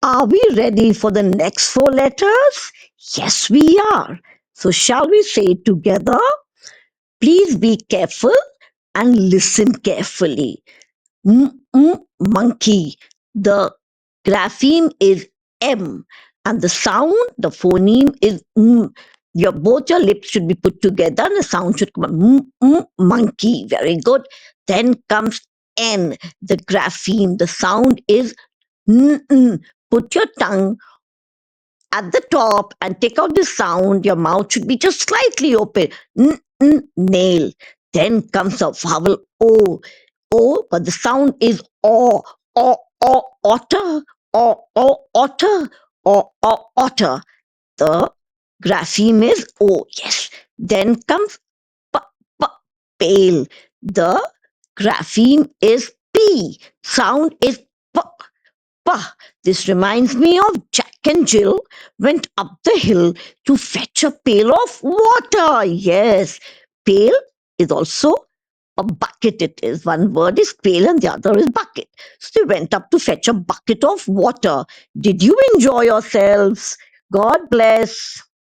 Are we ready for the next four letters? Yes, we are. So, shall we say it together? Please be careful and listen carefully. Monkey. The grapheme is M, and the sound, the phoneme is M. Both your lips should be put together, and the sound should come monkey. Very good. Then comes N, the grapheme. The sound is N. Put your tongue at the top and take out the sound. Your mouth should be just slightly open. Nail. Then comes a vowel O, but the sound is otter, otter, otter. The grapheme is O. Yes. Then comes p, p, pale. The grapheme is P. Sound is p. Pah! This reminds me of Jack and Jill went up the hill to fetch a pail of water. Yes, pail is also a bucket. It is one word is pail and the other is bucket. So they went up to fetch a bucket of water. Did you enjoy yourselves? God bless.